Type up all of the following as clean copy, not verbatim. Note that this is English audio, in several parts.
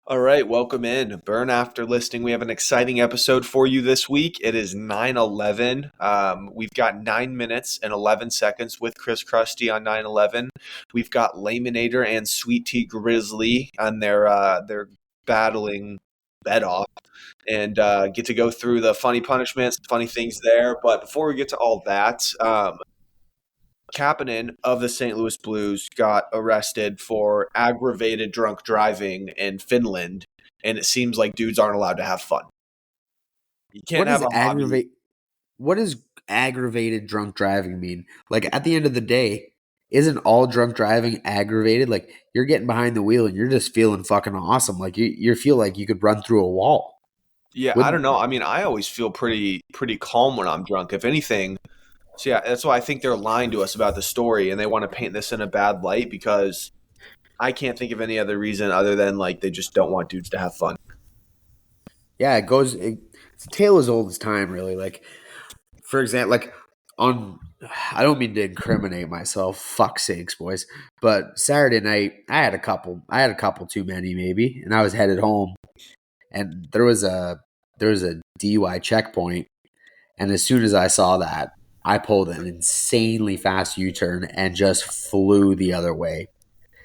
All right, welcome in. Burn after listing. We have an exciting episode for you this week. It is 9/11. We've got 9 minutes and 11 seconds with Crusty on 9/11. We've got Layminator and Sweet Tea Grizzley on their battling bed off and get to go through the funny punishments, funny things there. But before we get to all that, Kapanen of the St. Louis Blues got arrested for aggravated drunk driving in Finland, and it seems like dudes aren't allowed to have fun. You What can't does have a hobby. what does aggravated drunk driving mean? Like at the end of the day, isn't all drunk driving aggravated? Like you're getting behind the wheel and you're just feeling fucking awesome. Like you feel like you could run through a wall. Yeah, I don't Wouldn't know. I mean, I always feel pretty calm when I'm drunk. If anything, so yeah, that's why I think they're lying to us about the story, and they want to paint this in a bad light because I can't think of any other reason other than like they just don't want dudes to have fun. yeah, it's a tale as old as time, really. Like for example, like on I don't mean to incriminate myself, fuck sakes, boys. But Saturday night I had a couple too many maybe, and I was headed home and there was a DUI checkpoint, and as soon as I saw that, I pulled an insanely fast U-turn and just flew the other way.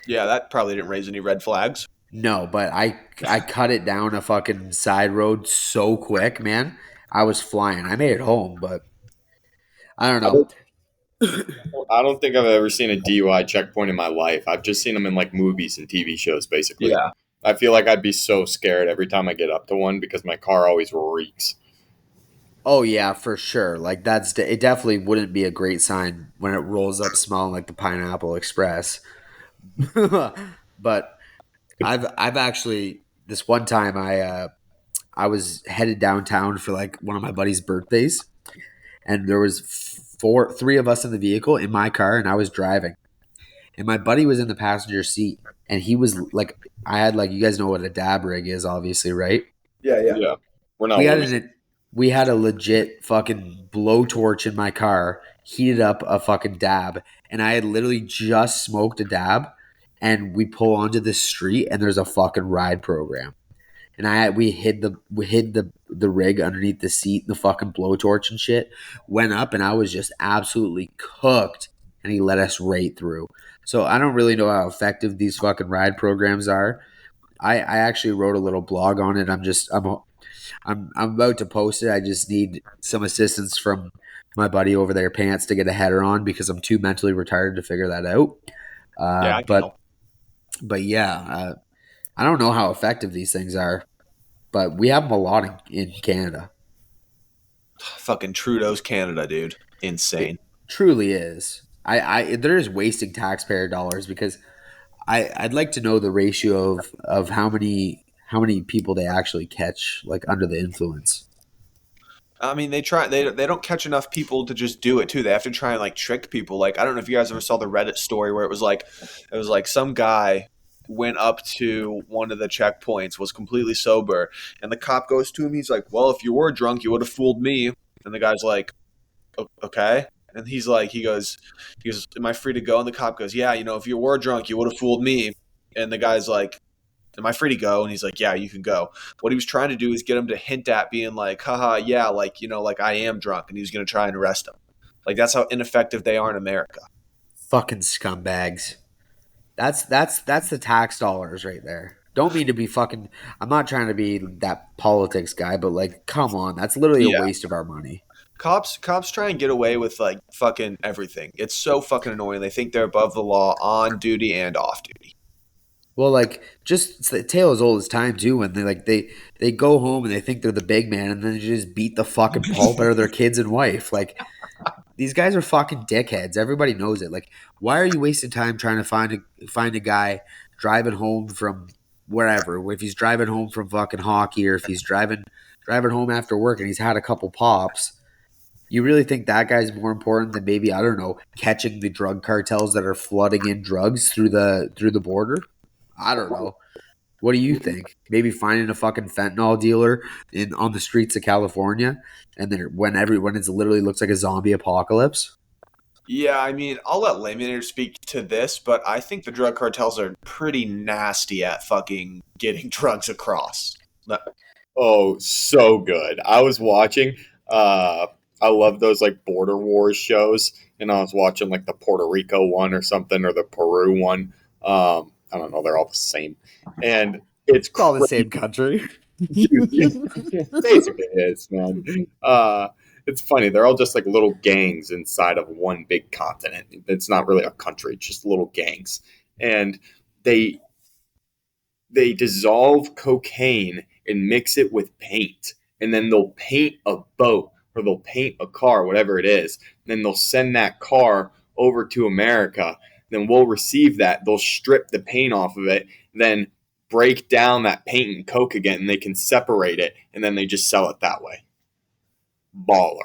Yeah, that probably didn't raise any red flags. No, but I cut it down a fucking side road so quick, man. I was flying. I made it home, but I don't I know. don't, I don't think I've ever seen a DUI checkpoint in my life. I've just seen them in like movies and TV shows, basically. Yeah. I feel like I'd be so scared every time I get up to one because my car always reeks. Oh yeah, for sure. Like it definitely wouldn't be a great sign when it rolls up smelling like the Pineapple Express. But I've actually this one time I was headed downtown for like one of my buddy's birthdays, and there was three of us in the vehicle in my car, and I was driving, and my buddy was in the passenger seat, and he was like, I had like, you guys know what a dab rig is, obviously, right? Yeah, yeah. Yeah, we're not We had losing. an we had a legit fucking blowtorch in my car, heated up a fucking dab, and I had literally just smoked a dab, and we pull onto the street, and there's a fucking ride program. And we hid the rig underneath the seat, the fucking blowtorch and shit. Went up, and I was just absolutely cooked. And he let us right through. So I don't really know how effective these fucking ride programs are. I actually wrote a little blog on it. I'm about to post it. I just need some assistance from my buddy over there, Pants, to get a header on because I'm too mentally retarded to figure that out. Yeah, I can help. But yeah, I don't know how effective these things are, but we have them a lot in Canada. Fucking Trudeau's Canada, dude. Insane. It truly is. There is wasting taxpayer dollars because I'd like to know the ratio of how many people they actually catch like under the influence. I mean, they don't catch enough people to just do it too. They have to try and like trick people. Like I don't know if you guys ever saw the Reddit story where it was like some guy went up to one of the checkpoints, was completely sober, and the cop goes to him. He's like, "Well, if you were drunk, you would have fooled me." And the guy's like, "Okay." And he's like, he goes, "Am I free to go?" And the cop goes, "Yeah, if you were drunk, you would have fooled me." And the guy's like, "Am I free to go?" And he's like, "Yeah, you can go." What he was trying to do is get him to hint at being like, haha, yeah, like, like I am drunk. And he was going to try and arrest him. Like, that's how ineffective they are in America. Fucking scumbags. That's the tax dollars right there. Don't mean to be fucking. I'm not trying to be that politics guy, but like, come on, that's literally a Yeah. waste of our money. Cops try and get away with like fucking everything. It's so fucking annoying. They think they're above the law on duty and off duty. Well, like, just it's the tale as old as time too. When they go home and they think they're the big man, and then they just beat the fucking pulp out of their kids and wife. Like, these guys are fucking dickheads. Everybody knows it. Like, why are you wasting time trying to find a guy driving home from wherever? If he's driving home from fucking hockey, or if he's driving home after work and he's had a couple pops, you really think that guy's more important than maybe, I don't know, catching the drug cartels that are flooding in drugs through the border? I don't know. What do you think? Maybe finding a fucking fentanyl dealer on the streets of California, and then when it's literally looks like a zombie apocalypse. Yeah, I mean, I'll let Layminator speak to this, but I think the drug cartels are pretty nasty at fucking getting drugs across. No- Oh, so good. I was watching. Uh, I love those like border wars shows, and I was watching like the Puerto Rico one or something, or the Peru one. I don't know. They're all the same, and it's It's all the crazy, same country. dude. Basically, it is, man. It's funny. They're all just like little gangs inside of one big continent. It's not really a country; it's just little gangs, and they they dissolve cocaine and mix it with paint. And then they'll paint a boat or they'll paint a car, whatever it is. And then they'll send that car over to America. Then we'll receive that. They'll strip the paint off of it, then break down that paint and coke again, and they can separate it. And then they just sell it that way. Baller.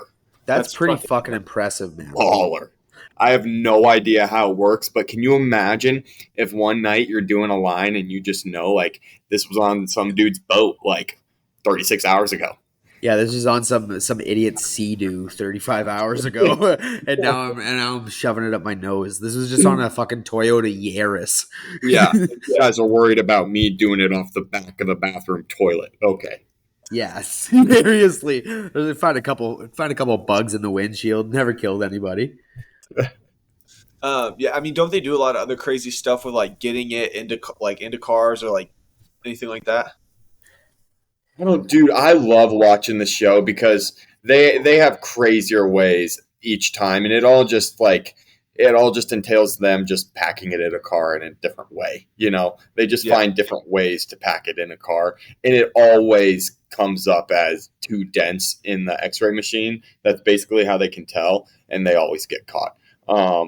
That's That's pretty fucking fucking impressive, man. Baller. I have no idea how it works, but can you imagine if one night you're doing a line and you just know like this was on some dude's boat like 36 hours ago? Yeah, this is on some idiot Sea-Doo 35 hours ago, and now I'm shoving it up my nose. This was just on a fucking Toyota Yaris. Yeah. You guys are worried about me doing it off the back of the bathroom toilet. Okay. Yeah, seriously. Find a couple bugs in the windshield. Never killed anybody. Yeah, I mean, don't they do a lot of other crazy stuff with like getting it into cars or like anything like that? Oh, dude, I love watching the show because they have crazier ways each time, and it all just entails them just packing it in a car in a different way. You know, they just Yeah. find different ways to pack it in a car, and it always comes up as too dense in the X-ray machine. That's basically how they can tell, and they always get caught.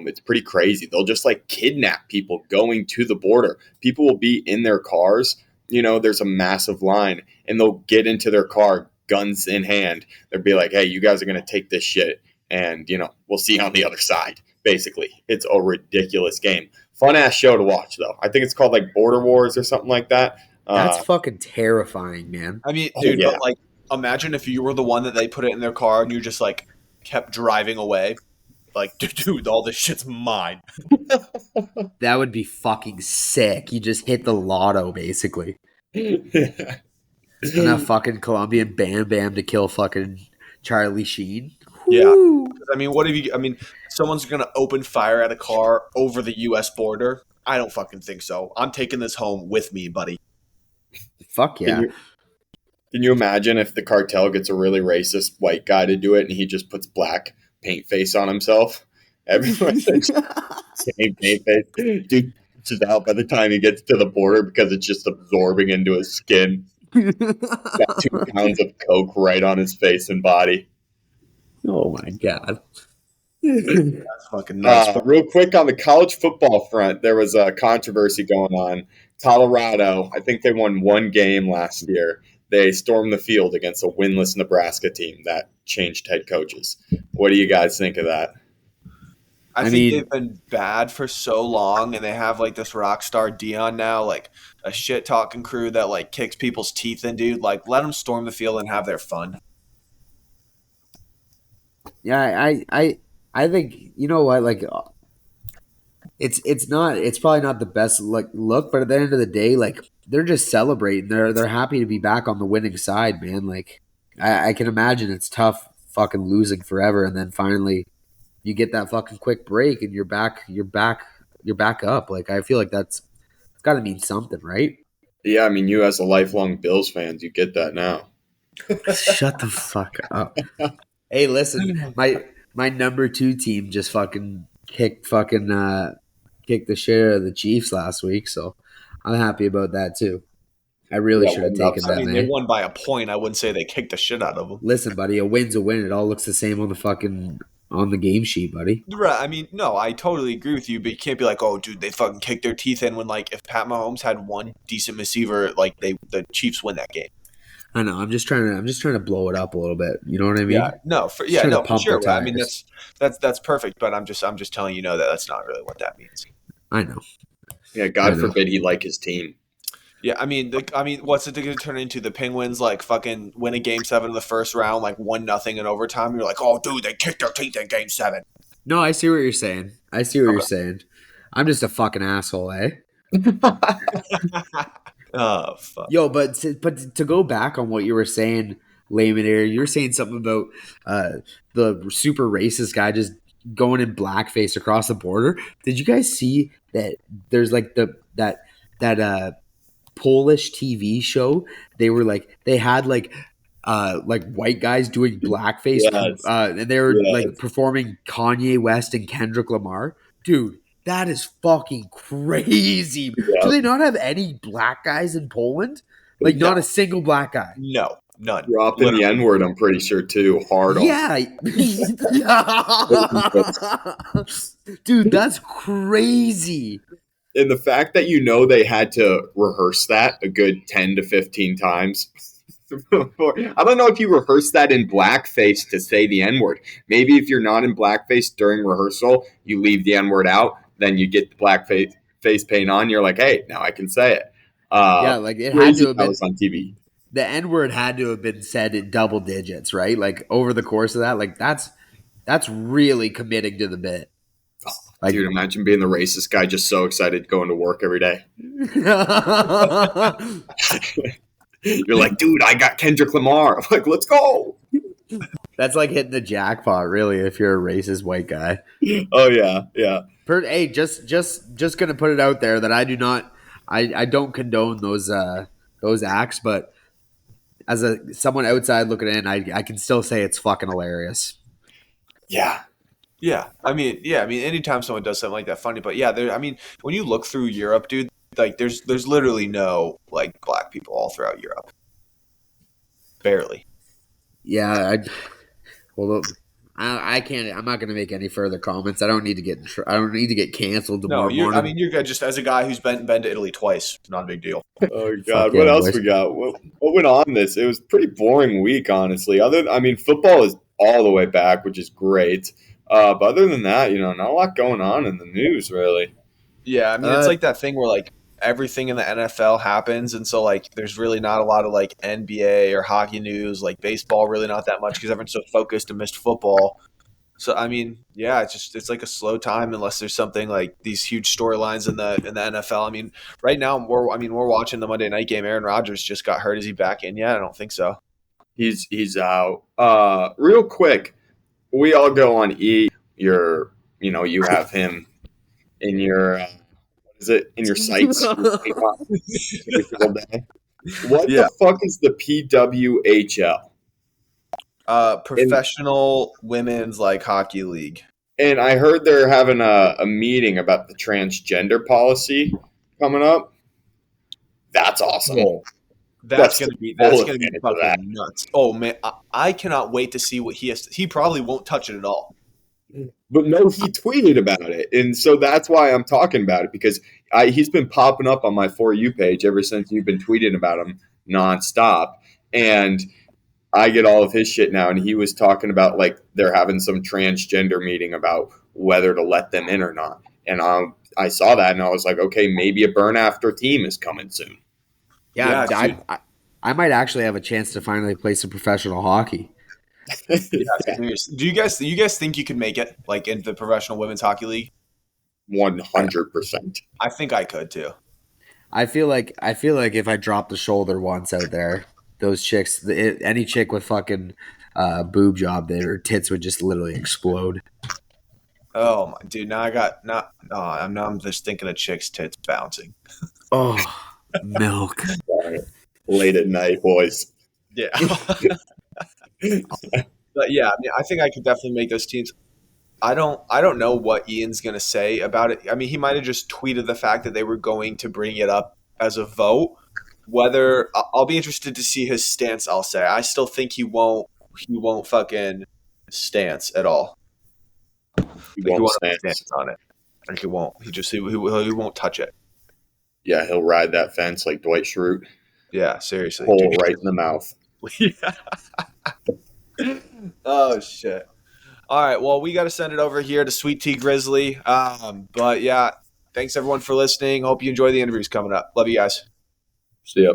It's pretty crazy. They'll just like kidnap people going to the border. People will be in their cars. You know, there's a massive line and they'll get into their car, guns in hand. They'll be like, "Hey, you guys are gonna take this shit, and we'll see you on the other side." Basically, it's a ridiculous game. Fun ass show to watch, though. I think it's called like Border Wars or something like that. That's fucking terrifying, man. I mean, Oh dude, yeah, but like, imagine if you were the one that they put it in their car and you just like kept driving away. Like, dude, all this shit's mine. That would be fucking sick. You just hit the lotto, basically. Enough fucking Colombian Bam Bam to kill fucking Charlie Sheen. Yeah. Woo. I mean, what if you? I mean, someone's gonna open fire at a car over the U.S. border. I don't fucking think so. I'm taking this home with me, buddy. Fuck Can yeah. you, can you imagine if the cartel gets a really racist white guy to do it and he just puts black paint face on himself? Everyone's like, same paint face, dude. Just out by the time he gets to the border because it's just absorbing into his skin. Got 2 pounds of coke right on his face and body. Oh my god. That's fucking nuts. Real quick on the college football front, there was a controversy going on. Colorado, I think they won one game last year. They stormed the field against a winless Nebraska team that changed head coaches. What do you guys think of that? I I think mean- they've been bad for so long, and they have like this rock star Dion now, like a shit talking crew that like kicks people's teeth in, dude. Like, let them storm the field and have their fun. Yeah, I think you know what, like it's probably not the best like look, but at the end of the day, like they're just celebrating. They're happy to be back on the winning side, man. Like I can imagine it's tough fucking losing forever and then finally you get that fucking quick break and you're back up. Like I feel like that's it's gotta mean something, right? Yeah, I mean, you as a lifelong Bills fan, you get that now. Shut the fuck up. Hey, listen, my number 2 team just fucking kicked the shit out of the Chiefs last week, so I'm happy about that too. I really Yeah, should have one taken upset. I that, mean, they man. won by a point. I wouldn't say they kicked the shit out of them. Listen, buddy, a win's a win. It all looks the same on the fucking on the game sheet, buddy. Right. I mean, no, I totally agree with you, but you can't be like, oh, dude, they fucking kicked their teeth in when, like, if Pat Mahomes had one decent receiver, like, the Chiefs win that game. I know. I'm just trying to blow it up a little bit. You know what I mean? Yeah. No, for Just trying to no, for pump sure. their I mean, tires. that's perfect, but I'm just telling you, that that's not really what that means. I know. Yeah, I God know. forbid he like his team. Yeah, I mean, what's it going to turn into? The Penguins like fucking win a game 7 in the first round, like 1-0 in overtime. You're like, oh, dude, they kicked their teeth in game 7. No, I see what you're saying. I see what you're Okay. saying. I'm just a fucking asshole, eh? Oh fuck. Yo, but to go back on what you were saying, Layminator, you were saying something about uh, the super racist guy just going in blackface across the border. Did you guys see that? There's like that Polish TV show. They were they had like white guys doing blackface, Yes. and they were like Yes. performing Kanye West and Kendrick Lamar. Dude, that is fucking crazy. Do Yep. they not have any black guys in Poland? Like No, not a single black guy. no, none. Dropping the Literally. N word, I'm pretty sure too. Hard on. Yeah. Dude, that's crazy. And the fact that they had to rehearse that a good 10 to 15 times. I don't know if you rehearse that in blackface to say the N word. Maybe if you're not in blackface during rehearsal, you leave the N word out, then you get the blackface face paint on. You're like, hey, now I can say it. Yeah, like it had to Crazy have that been was on TV. the N word had to have been said in double digits, right? Like over the course of that, like that's really committing to the bit. Like, Dude, imagine being the racist guy just so excited going to work every day. You're like, dude, I got Kendrick Lamar. I'm like, let's go. that's like hitting the jackpot, really, if you're a racist white guy. Oh yeah, yeah. Hey, just gonna put it out there that I do not, I don't condone those acts, but as someone outside looking in, I can still say it's fucking hilarious. Yeah. Yeah, I mean, anytime someone does something like that, funny. But yeah, I mean, when you look through Europe, dude, like there's literally no like black people all throughout Europe. Barely. Yeah, well, I can't. I'm not gonna make any further comments. I don't need to get I don't need to get canceled No, tomorrow I morning. mean, you're good. Just as a guy who's been to Italy twice, not a big deal. Oh Fuck God, what yeah, else boys. we got? What went on this? It was a pretty boring week, honestly. I mean, football is all the way back, which is great. But other than that, not a lot going on in the news, really. Yeah, I mean, it's Uh, like that thing where like everything in the NFL happens, and so like there's really not a lot of like NBA or hockey news, like baseball, really not that much because everyone's so focused and missed football. So I mean, yeah, it's like a slow time unless there's something like these huge storylines in the NFL. I mean, right now we're watching the Monday night game. Aaron Rodgers just got hurt. Is he back in yet? I don't think so. He's out. Real quick, we all go on you have him in your what is it in your sights every single day. What the Yeah. fuck is the PWHL? And Professional women's like hockey league. and I heard they're having a meeting about the transgender policy coming up. That's awesome. Whoa. That's That's full of gonna be into that. fucking nuts. Oh man, I cannot wait to see what he has. He probably won't touch it at all. But no, he tweeted about it, and so that's why I'm talking about it because he's been popping up on my For You page ever since you've been tweeting about him nonstop, and I get all of his shit now. And he was talking about like they're having some transgender meeting about whether to let them in or not, and I saw that and I was like, okay, maybe a burn after team is coming soon. yeah, Yeah, dude. I might actually have a chance to finally play some professional hockey. Yeah, seriously. Do you guys think you could make it like in the professional women's hockey league? 100%. I think I could too. I feel like if I dropped the shoulder once out there, those chicks, any chick with fucking boob job, their tits would just literally explode. Oh my dude, now I got not. Oh, I'm just thinking of chicks' tits bouncing. Oh, milk. Sorry. Late at night, boys. Yeah, but yeah, I mean, I think I could definitely make those teams. I don't know what Ian's gonna say about it. I mean, he might have just tweeted the fact that they were going to bring it up as a vote. Whether I'll be interested to see his stance. I'll say I still think he won't. He won't fucking stance at all. He Like he won't won't stand. have a stance on it. Like he won't. He won't touch it. Yeah, he'll ride that fence like Dwight Schrute. Yeah, seriously, Pull dude. it right in the mouth. Yeah. Oh shit. All right. Well, we got to send it over here to Sweet Tea Grizzly. But yeah, thanks everyone for listening. Hope you enjoy the interviews coming up. Love you guys. See ya.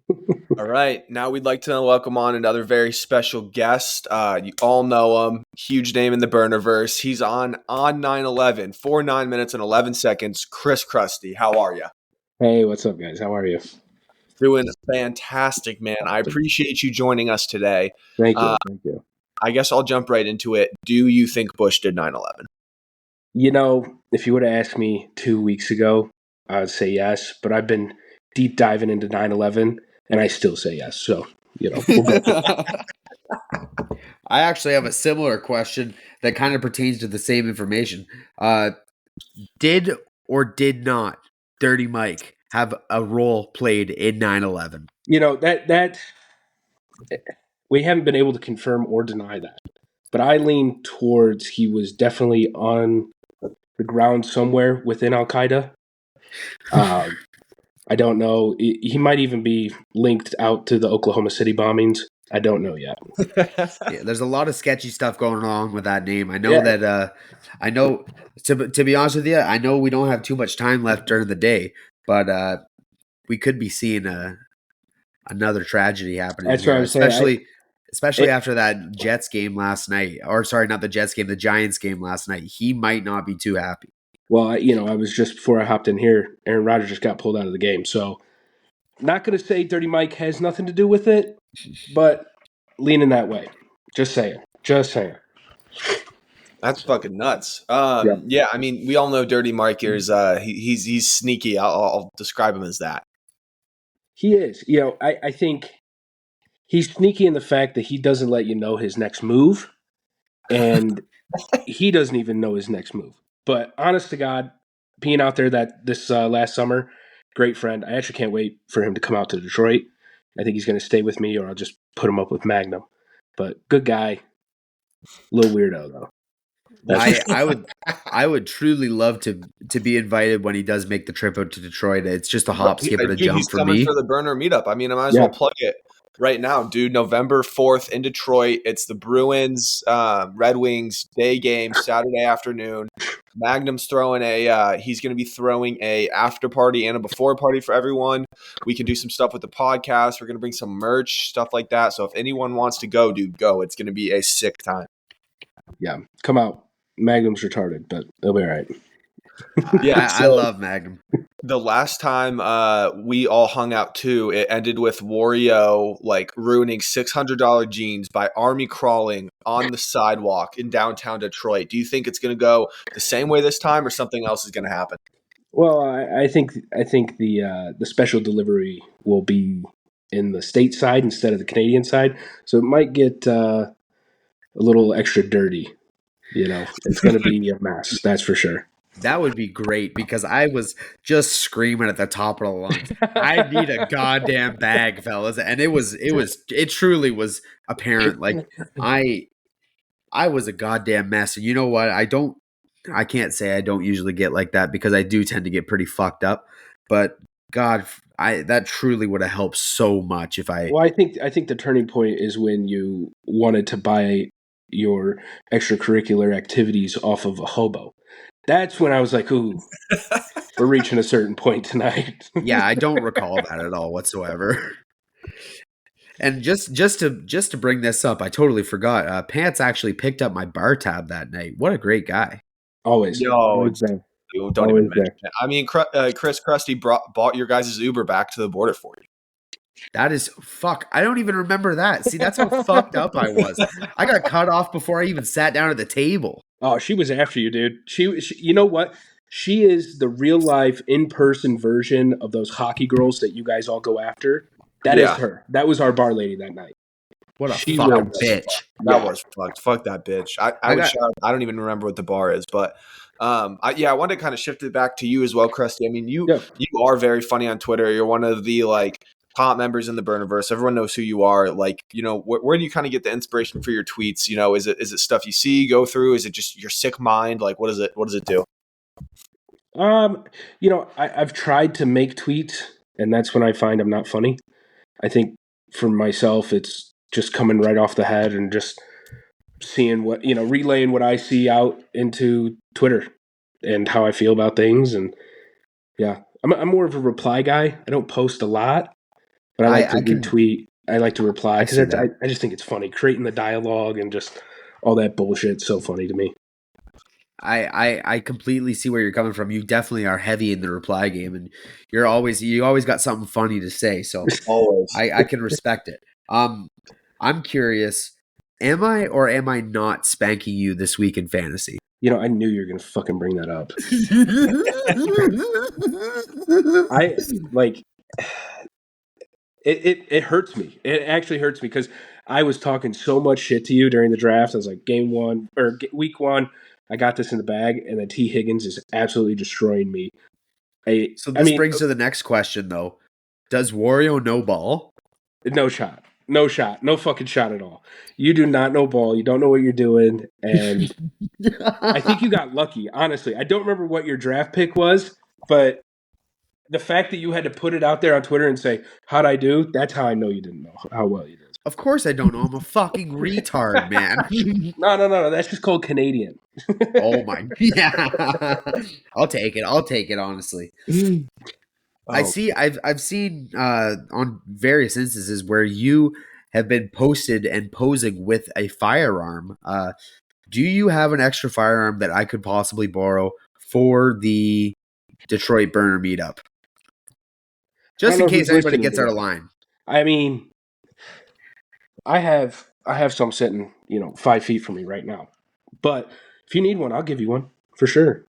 All right. Now we'd like to welcome on another very special guest. You all know him. Huge name in the burnerverse. He's on 9/11 for 9 minutes and 11 seconds. Crusty. How are you? Hey, what's up, guys? How are you? Doing fantastic, man. I appreciate you joining us today. Thank you. Thank you. I guess I'll jump right into it. Do you think Bush did 9/11? You know, if you would have asked me 2 weeks ago, I would say yes. But I've been deep diving into 9/11, and I still say yes. So, we'll go. I actually have a similar question that kind of pertains to the same information. Did or did not Dirty Mike have a role played in 9/11? That we haven't been able to confirm or deny that. But I lean towards he was definitely on the ground somewhere within Al Qaeda. I don't know. He might even be linked out to the Oklahoma City bombings. I don't know yet. Yeah, there's a lot of sketchy stuff going on with that name. I know that. I know to be honest with you, I know we don't have too much time left during the day, but we could be seeing another tragedy happening. That's here, what I was saying. Especially after that Jets game last night, or sorry, not the Jets game, the Giants game last night. He might not be too happy. Well, I was just before I hopped in here, Aaron Rodgers just got pulled out of the game. So, not going to say Dirty Mike has nothing to do with it, but leaning that way. Just saying. That's fucking nuts. Yeah. Yeah, I mean, we all know Dirty Mike is he's sneaky. I'll describe him as that. He is. I think he's sneaky in the fact that he doesn't let you know his next move, and he doesn't even know his next move. But honest to God, being out there this last summer, great friend. I actually can't wait for him to come out to Detroit. I think he's going to stay with me, or I'll just put him up with Magnum. But good guy, little weirdo though. I would truly love to be invited when he does make the trip out to Detroit. It's just a hop, skip, and a jump he's for coming me. for the burner meetup. I mean, I might as well plug it right now, dude. November 4th in Detroit. It's the Bruins Red Wings day game Saturday afternoon. Magnum's throwing he's going to be throwing a after party and a before party for everyone. We can do some stuff with the podcast. We're going to bring some merch, stuff like that. So if anyone wants to go, dude, go. It's going to be a sick time. Yeah, come out. Magnum's retarded, but it'll be all right. Yeah, I love Magnum. The last time we all hung out too, it ended with WARIO ruining $600 jeans by army crawling on the sidewalk in downtown Detroit. Do you think it's going to go the same way this time, or something else is going to happen? Well, I think the special delivery will be in the state side instead of the Canadian side, so it might get a little extra dirty. It's going to be a mess. That's for sure. That would be great, because I was just screaming at the top of the lungs. I need a goddamn bag, fellas, and it truly was apparent. Like I was a goddamn mess, and you know what? I can't say I don't usually get like that, because I do tend to get pretty fucked up. But God, that truly would have helped so much if I. Well, I think the turning point is when you wanted to buy your extracurricular activities off of a hobo. That's when I was like, ooh, we're reaching a certain point tonight. Yeah, I don't recall that at all whatsoever. And just to bring this up, I totally forgot. Pants actually picked up my bar tab that night. What a great guy! Always. Don't even mention it. I mean, Crusty bought your guys' Uber back to the border for you. That is fuck. I don't even remember that. See, that's how fucked up I was. I got cut off before I even sat down at the table. Oh, she was after you, dude. She you know what? She is the real life in-person version of those hockey girls that you guys all go after. That is her. That was our bar lady that night. What a fucking bitch. That was fucked. Fuck that bitch. I don't even remember what the bar is, but I wanted to kind of shift it back to you as well, Crusty. I mean, you are very funny on Twitter. You're one of the top members in the Burnerverse. Everyone knows who you are. Where do you kind of get the inspiration for your tweets? Is it stuff you see, go through? Is it just your sick mind? What does it do? I've tried to make tweets, and that's when I find I'm not funny. I think for myself, it's just coming right off the head and just seeing relaying what I see out into Twitter and how I feel about things. And yeah, I'm more of a reply guy. I don't post a lot. but I like to I can- retweet. I like to reply I see because that. I just think it's funny creating the dialogue and just all that bullshit. So funny to me. I completely see where you're coming from. You definitely are heavy in the reply game, and you always got something funny to say. So Always. I can respect it. I'm curious. Am I or am I not spanking you this week in fantasy? You know, I knew you were gonna fucking bring that up. I like it hurts me. It actually hurts me because I was talking so much shit to you during the draft. I was like, week one, I got this in the bag, and then T. Higgins is absolutely destroying me. So I this mean, brings to the next question, though. Does Wario know ball? no shot. No shot. No fucking shot at all. You do not know ball. You don't know what you're doing. And I think you got lucky, honestly. I don't remember what your draft pick was, but the fact that you had to put it out there on Twitter and say, "How'd I do?" That's how I know you didn't know how well you did. Of course I don't know. I'm a fucking retard, man. No. That's just called Canadian. Oh my, yeah. I'll take it, honestly. Oh, I've seen on various instances where you have been posted and posing with a firearm. Do you have an extra firearm that I could possibly borrow for the Detroit Burner meetup? Just in case anybody gets out of line. I mean, I have some sitting, 5 feet from me right now. But if you need one, I'll give you one for sure.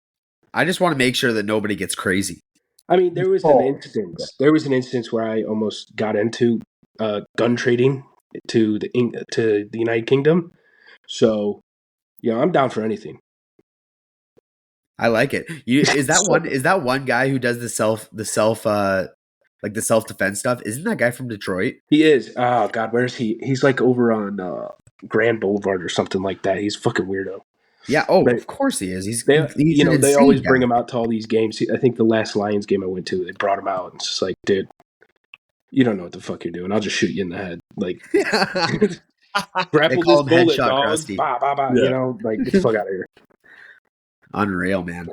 I just want to make sure that nobody gets crazy. I mean, there was an instance. There was an instance where I almost got into gun trading to the United Kingdom. So, I'm down for anything. I like it. Is that one guy who does the self like the self defense stuff? Isn't that guy from Detroit? He is. Oh God, where is he? He's like over on Grand Boulevard or something like that. He's a fucking weirdo. Yeah. Oh, But of course he is. He's they an insane they always guy. bring him out to all these games. I think the last Lions game I went to, they brought him out. And it's just like, dude, you don't know what the fuck you're doing. I'll just shoot you in the head. Like, grapple call this him bullet, Headshot dog. Crusty. Bah, bah, bah. Yeah. Like, get the fuck out of here. Unreal, man.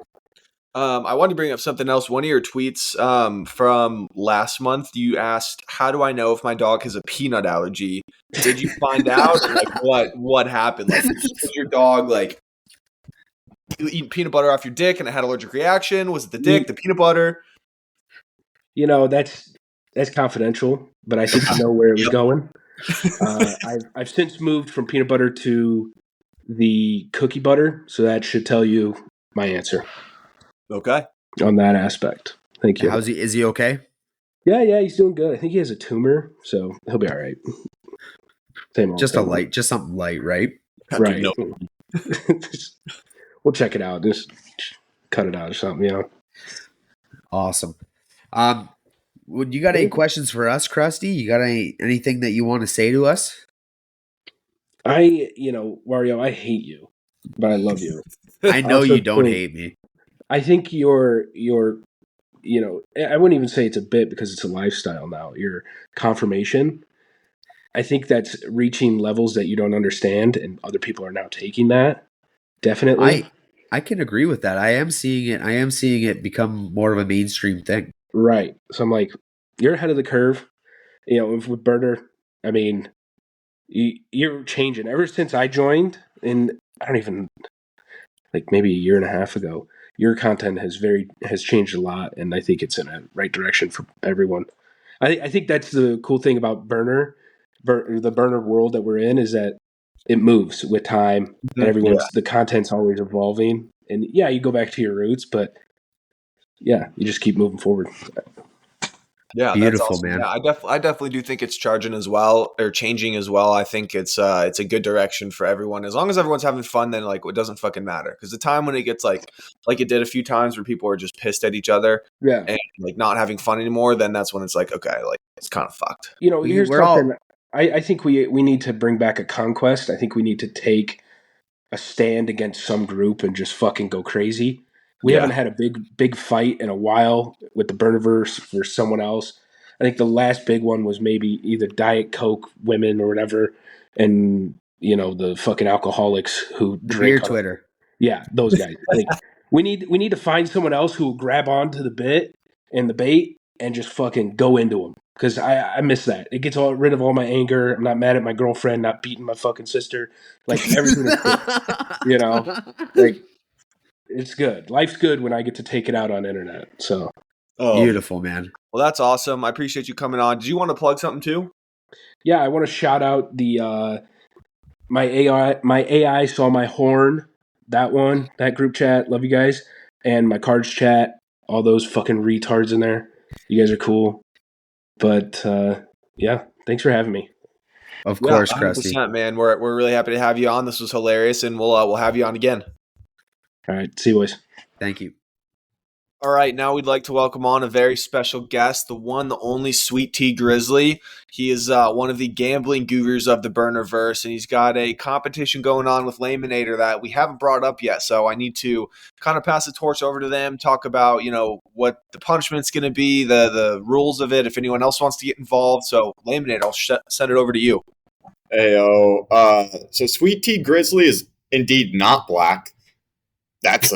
I wanted to bring up something else. One of your tweets from last month, you asked, "How do I know if my dog has a peanut allergy?" Did you find out? Like, what happened? Like, was your dog like you eating peanut butter off your dick and it had allergic reaction? Was it the dick, the peanut butter? That's confidential, but I think you know where it was going. I've since moved from peanut butter to the cookie butter, so that should tell you my answer Okay. on that aspect. Thank you. How's he? Is he okay? Yeah, he's doing good. I think he has a tumor, so he'll be all right. Same old Just thing. just something light, right? Right. No. We'll check it out. Just cut it out or something, Awesome. Would you got any questions for us, Crusty? You got anything that you want to say to us? Wario, I hate you, but I love you. I know Also you don't think- hate me. I think your I wouldn't even say it's a bit because it's a lifestyle now. Your confirmation, I think that's reaching levels that you don't understand, and other people are now taking that. Definitely. I can agree with that. I am seeing it become more of a mainstream thing. Right. So I'm like, you're ahead of the curve. With Burner, I mean, you're changing. Ever since I joined, and I don't even, like maybe a year and a half ago, your content has changed a lot, and I think it's in a right direction for everyone. I think that's the cool thing about the Burner world that we're in, is that it moves with time, and the content's always evolving. And yeah, you go back to your roots, but yeah, you just keep moving forward. Yeah, Beautiful, that's awesome. man. Yeah, I definitely do think it's changing as well. I think it's a good direction for everyone. As long as everyone's having fun, then like it doesn't fucking matter. Because the time when it gets like it did a few times where people are just pissed at each other, Yeah, and like not having fun anymore, then that's when it's like, okay, like it's kind of fucked. Here's we're all- something. I think we need to bring back a conquest. I think we need to take a stand against some group and just fucking go crazy. We haven't had a big fight in a while with the Burniverse versus someone else. I think the last big one was maybe either Diet Coke women or whatever, and the fucking alcoholics who Beer drink. Twitter. Yeah, those guys. Like we need to find someone else who will grab onto the bit and the bait and just fucking go into them. Because I miss that. It gets rid of all my anger. I'm not mad at my girlfriend, not beating my fucking sister. Like, everything is cool. You know? Like, it's good. Life's good when I get to take it out on internet. So Beautiful, man. Well, that's awesome. I appreciate you coming on. Did you want to plug something too? yeah, I want to shout out the my AI saw my horn. That group chat. Love you guys. And my cards chat. All those fucking retards in there. You guys are cool. But yeah, thanks for having me. Of course, Crusty. 100%, man. We're really happy to have you on. This was hilarious, and we'll have you on again. All right, see you boys. Thank you. All right, now we'd like to welcome on a very special guest, the one, the only Sweet Tea Grizzly. He is one of the gambling gurus of the Burnerverse, and he's got a competition going on with Layminator that we haven't brought up yet. So I need to kind of pass the torch over to them, talk about, what the punishment's going to be, the rules of it, if anyone else wants to get involved. So Layminator, I'll send it over to you. Heyo. So Sweet Tea Grizzly is indeed not black. That's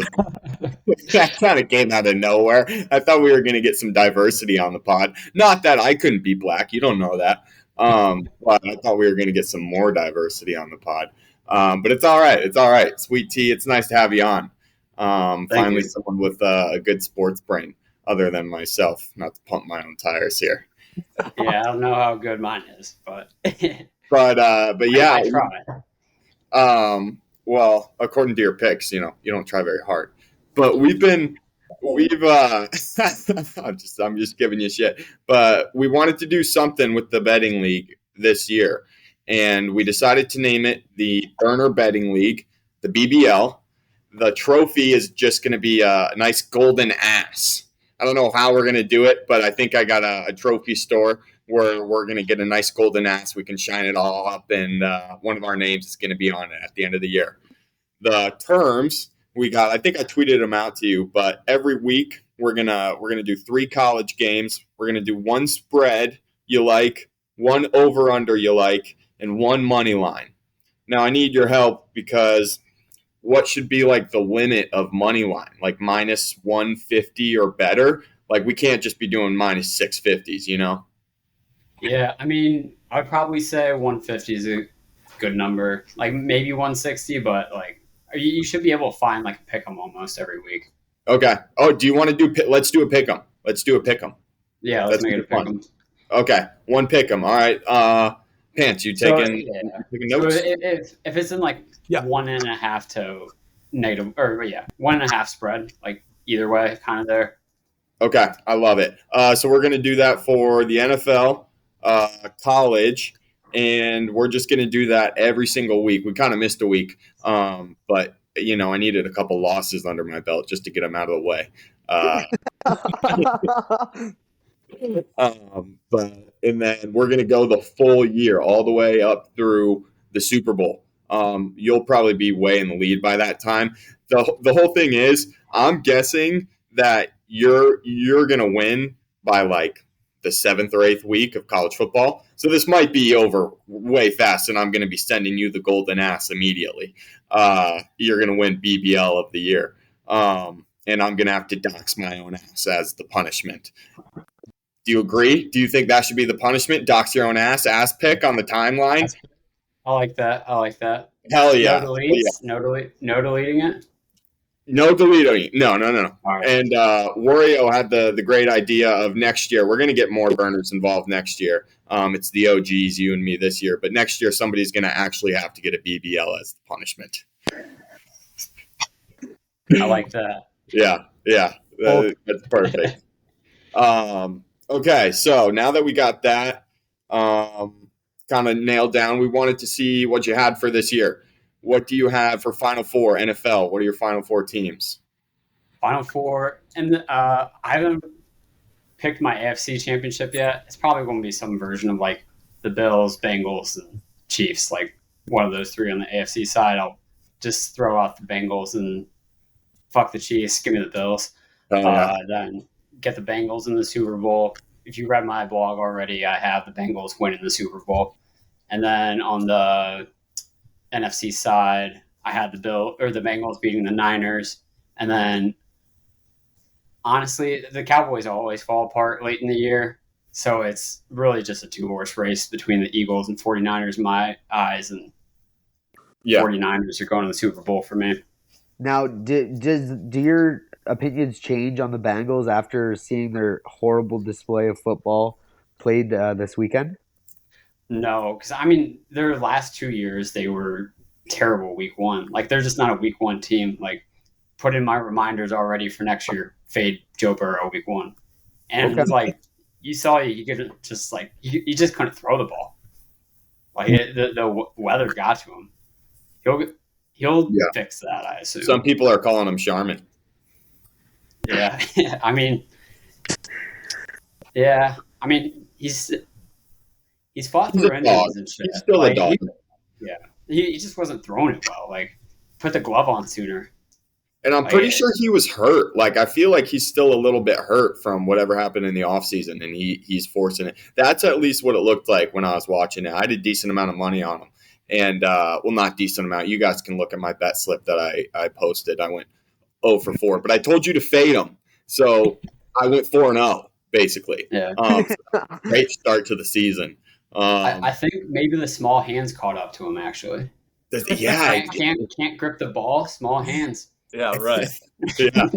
not a game out of nowhere. I thought we were going to get some diversity on the pod. Not that I couldn't be black. You don't know that. But I thought we were going to get some more diversity on the pod. But it's all right. It's all right. Sweet Tea, it's nice to have you on. Finally, someone with a good sports brain other than myself. Not to pump my own tires here. Yeah, I don't know how good mine is, but but yeah. I try. Well, according to your picks, you don't try very hard. But I'm just giving you shit. But we wanted to do something with the betting league this year. And we decided to name it the Burner Betting League, the BBL. The trophy is just going to be a nice golden ass. I don't know how we're going to do it, but I think I got a trophy store where we're going to get a nice golden ass. We can shine it all up, and one of our names is going to be on it at the end of the year. The terms we got, I think I tweeted them out to you, but every week we're gonna do 3 college games. We're gonna do 1 spread you like, 1 over under you like, and 1 money line. Now I need your help because what should be like the limit of money line, like minus 150 or better? Like we can't just be doing minus 650s, Yeah, I mean, I'd probably say 150 is a good number. Like maybe 160, but like you should be able to find like a pick 'em almost every week. Okay. Oh, do you want to do? Let's do a pick 'em. Let's do a pick 'em. Yeah, let's make it a pick 'em. Okay, 1 pick 'em. All right. Pants, you taking notes? So if it's in like 1.5 to negative, or 1.5 spread, like either way, kind of there. Okay, I love it. So we're gonna do that for the NFL, college, and we're just going to do that every single week. We kind of missed a week, but, I needed a couple losses under my belt just to get them out of the way. And then we're going to go the full year, all the way up through the Super Bowl. You'll probably be way in the lead by that time. The whole thing is, I'm guessing that you're going to win by like the 7th or 8th week of college football. So this might be over way fast, and I'm going to be sending you the golden ass immediately. You're going to win BBL of the year. And I'm going to have to dox my own ass as the punishment. Do you agree? Do you think that should be the punishment? Dox your own ass pick on the timeline? I like that. Hell yeah. No deletes? No deleting it? No deleting. No. Right. And WARIO had the great idea of next year. We're going to get more burners involved next year. It's the OGs, you and me this year. But next year, somebody's going to actually have to get a BBL as the punishment. I like that. Yeah. That's perfect. Okay, so now that we got that kind of nailed down, we wanted to see what you had for this year. What do you have for Final Four, NFL? What are your Final Four teams? Final Four, and I haven't picked my AFC championship yet. It's probably going to be some version of like the Bills, Bengals, and Chiefs, like one of those 3 on the AFC side. I'll just throw out the Bengals and fuck the Chiefs. Give me the Bills. Then get the Bengals in the Super Bowl. If you read my blog already, I have the Bengals winning the Super Bowl. And then on the NFC side, I had the Bengals beating the Niners. And then honestly, the Cowboys always fall apart late in the year. So it's really just a 2-horse race between the Eagles and 49ers in my eyes. And 49ers are going to the Super Bowl for me. Now, do your opinions change on the Bengals after seeing their horrible display of football played this weekend? No, because I mean, their last 2 years they were terrible week one. Like they're just not a week one team. Like put in my reminders already for next year. Fade Joe Burrow week one, and it's like you saw you could just like you just couldn't throw the ball. Like the weather got to him. He'll fix that, I assume. Some people are calling him Charmin. Yeah, I mean, he's fought through injuries and shit. He's still a dog. He just wasn't throwing it well. Like, put the glove on sooner. And I'm pretty sure he was hurt. Like, I feel like he's still a little bit hurt from whatever happened in the offseason, and he's forcing it. That's at least what it looked like when I was watching it. I had a decent amount of money on him. And, not decent amount. You guys can look at my bet slip that I posted. I went 0 for 4. But I told you to fade him. So I went 4-0, basically. Yeah. Great start to the season. I think maybe the small hands caught up to him, actually. Yeah. Can't grip the ball, small hands. Yeah, right. Yeah,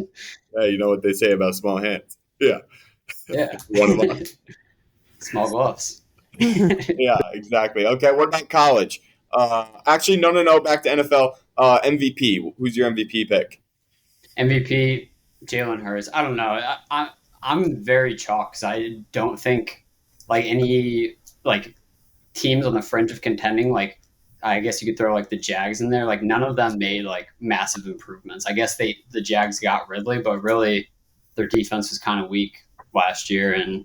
you know what they say about small hands. Yeah. One of them. Small gloves. Yeah, exactly. Okay, what about college? Actually, no. Back to NFL. MVP. Who's your MVP pick? MVP, Jalen Hurts. I don't know. I'm very chalk because I don't think like any like teams on the fringe of contending. Like I guess you could throw like the Jags in there. Like none of them made like massive improvements. I guess the Jags got Ridley, but really their defense was kind of weak last year, and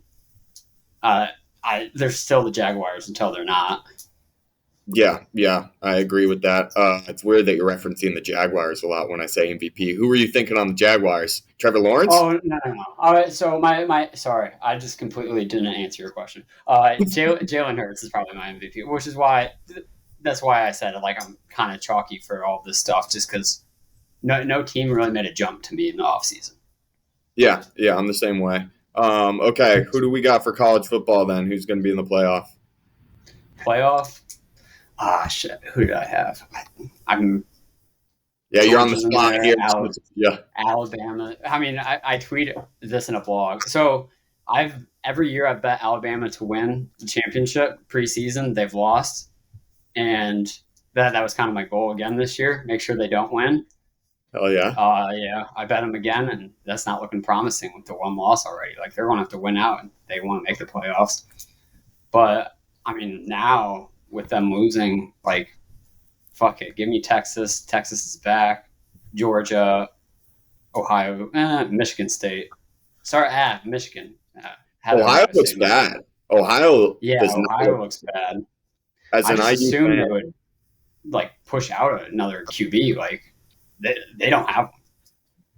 they're still the Jaguars until they're not. Yeah, I agree with that. It's weird that you're referencing the Jaguars a lot when I say MVP. Who were you thinking on the Jaguars? Trevor Lawrence? Oh, no. All right, so my sorry, I just completely didn't answer your question. Jalen Hurts is probably my MVP, which is why I said like I'm kind of chalky for all this stuff, just because no team really made a jump to me in the offseason. Yeah, I'm the same way. Okay, who do we got for college football then? Who's going to be in the playoff? Playoff? Shit. Who did I have? You're on the spot here. Alabama. I mean, I tweeted this in a blog. So every year I've bet Alabama to win the championship preseason. They've lost, and that was kind of my goal again this year. Make sure they don't win. Hell yeah. I bet them again, and that's not looking promising with the one loss already. Like they're going to have to win out, and they want to make the playoffs. But I mean, now with them losing, like, fuck it, give me Texas. Texas is back. Georgia, Ohio, Michigan State. Sorry, Michigan. Ohio looks bad. Ohio looks bad. As I an just IU assume fan, they would like push out another QB. Like they don't have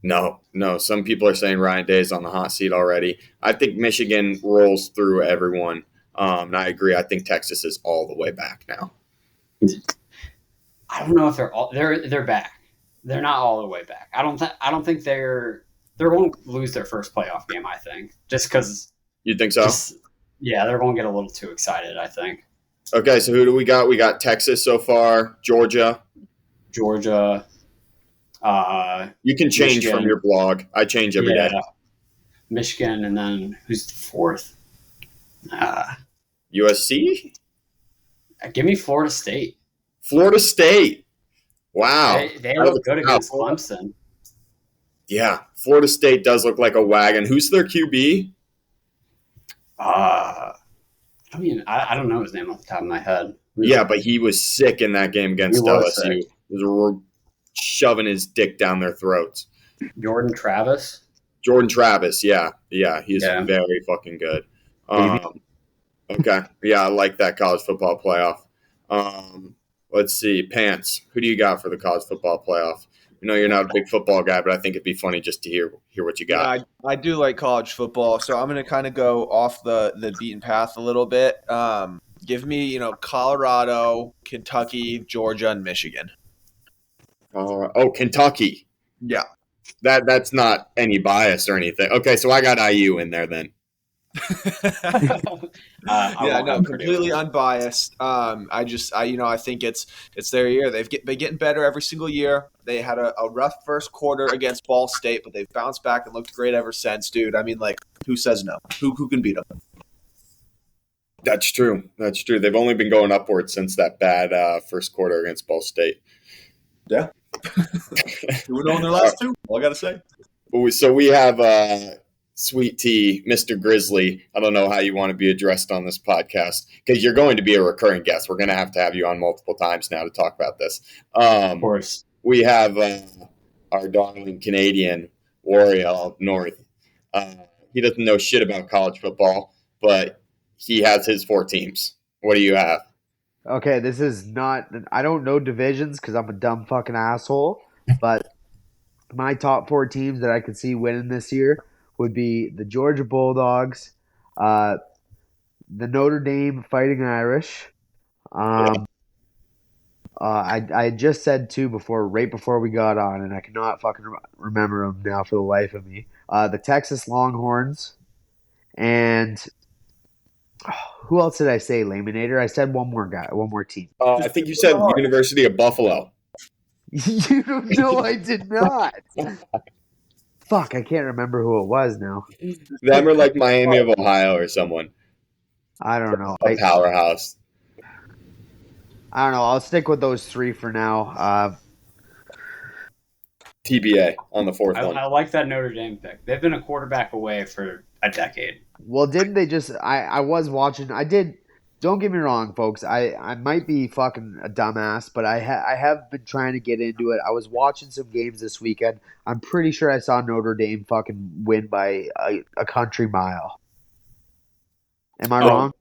one. No. Some people are saying Ryan Day's on the hot seat already. I think Michigan rolls through everyone. And I agree. I think Texas is all the way back now. I don't know if they're back. They're not all the way back. I don't think they're going to lose their first playoff game. I think just because. You think so? They're going to get a little too excited. I think. Okay, so who do we got? We got Texas so far. Georgia. You can change Michigan. from your blog. I change every day. Michigan, and then who's the fourth? USC? Give me Florida State. Florida State. Wow. They look good against Clemson. Yeah, Florida State does look like a wagon. Who's their QB? I don't know his name off the top of my head. Yeah, but he was sick in that game against LSU. He was shoving his dick down their throats. Jordan Travis, yeah. He's very fucking good. Okay, yeah, I like that college football playoff. Let's see, Pants. Who do you got for the college football playoff? I know you're not a big football guy, but I think it'd be funny just to hear what you got. Yeah, I do like college football, so I'm going to kind of go off the beaten path a little bit. Give me, Colorado, Kentucky, Georgia, and Michigan. Kentucky. Yeah. That's not any bias or anything. Okay, so I got IU in there then. Yeah, no, completely unbiased. I think it's their year. Been getting better every single year. They had a rough first quarter against Ball State, but they've bounced back and looked great ever since, dude. I mean, like, who says no? Who can beat them? That's true. That's true. They've only been going upwards since that bad first quarter against Ball State. Yeah. Who would own their last two? All I gotta say. So we have Sweet Tea, Mr. Grizzley. I don't know how you want to be addressed on this podcast because you're going to be a recurring guest. We're going to have you on multiple times now to talk about this. Of course. We have our darling Canadian WARIO up north. He doesn't know shit about college football, but he has his 4 teams. What do you have? Okay, this is not. I don't know divisions because I'm a dumb fucking asshole. But my top 4 teams that I could see winning this year would be the Georgia Bulldogs, the Notre Dame Fighting Irish. I just said 2 right before we got on, and I cannot fucking remember them now for the life of me. The Texas Longhorns, and who else did I say? Layminator. I said one more team. I think you said University of Buffalo. You know I did not. Fuck, I can't remember who it was now. Them are like Miami of Ohio or someone. I don't know. A powerhouse. I don't know. I'll stick with those 3 for now. TBA on the 4th one. I like that Notre Dame pick. They've been a quarterback away for a decade. Well, didn't they just? I was watching. I did. Don't get me wrong, folks. I might be fucking a dumbass, but I have been trying to get into it. I was watching some games this weekend. I'm pretty sure I saw Notre Dame fucking win by a country mile. Am I wrong?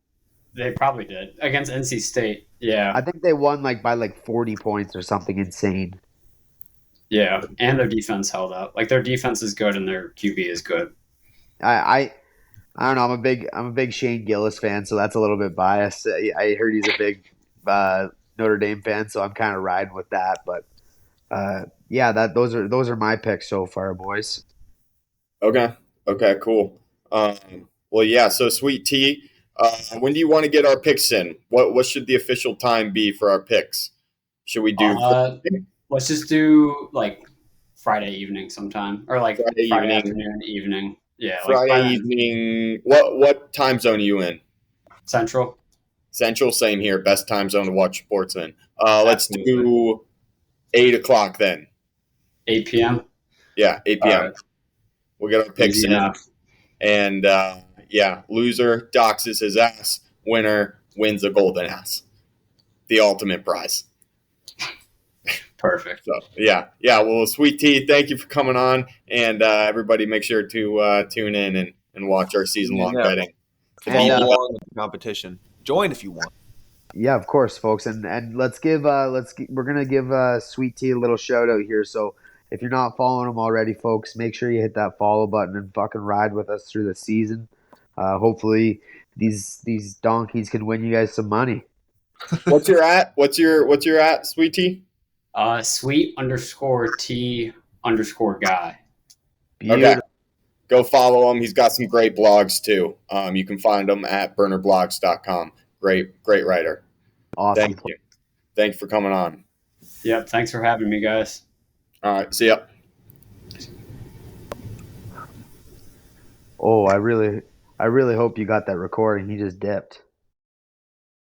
They probably did against NC State. Yeah, I think they won by 40 points or something insane. Yeah, and their defense held up. Like their defense is good and their QB is good. I don't know. I'm a big Shane Gillis fan, so that's a little bit biased. I heard he's a big Notre Dame fan, so I'm kind of riding with that. But yeah, those are my picks so far, boys. Okay, cool. Well, yeah. So, Sweet Tea, when do you want to get our picks in? What should the official time be for our picks? Should we do? Let's just do like Friday evening sometime, or like Friday afternoon, evening. Yeah, Friday evening. What time zone are you in? Central. Central, same here. Best time zone to watch sports in. Let's do 8 o'clock then. 8 p.m. Yeah, 8 p.m. Right. We'll get our picks Easy in. enough. And loser doxes his ass. Winner wins a golden ass. The ultimate prize. Perfect. So yeah. Well, Sweet Tea, thank you for coming on, and everybody, make sure to tune in and watch our season-long betting. Follow along with the competition. Join if you want. Yeah, of course, folks, and we're gonna give Sweet Tea a little shout out here. So if you're not following him already, folks, make sure you hit that follow button and fucking ride with us through the season. Hopefully, these donkeys can win you guys some money. What's your at? What's your at, Sweet Tea? Sweet_T_guy. Beautiful. Okay. Go follow him. He's got some great blogs too. You can find him at burnerblogs.com. Great writer. Awesome. Thank you for coming on. Yep. Thanks for having me, guys. All right. See ya. Oh, I really hope you got that recording. He just dipped.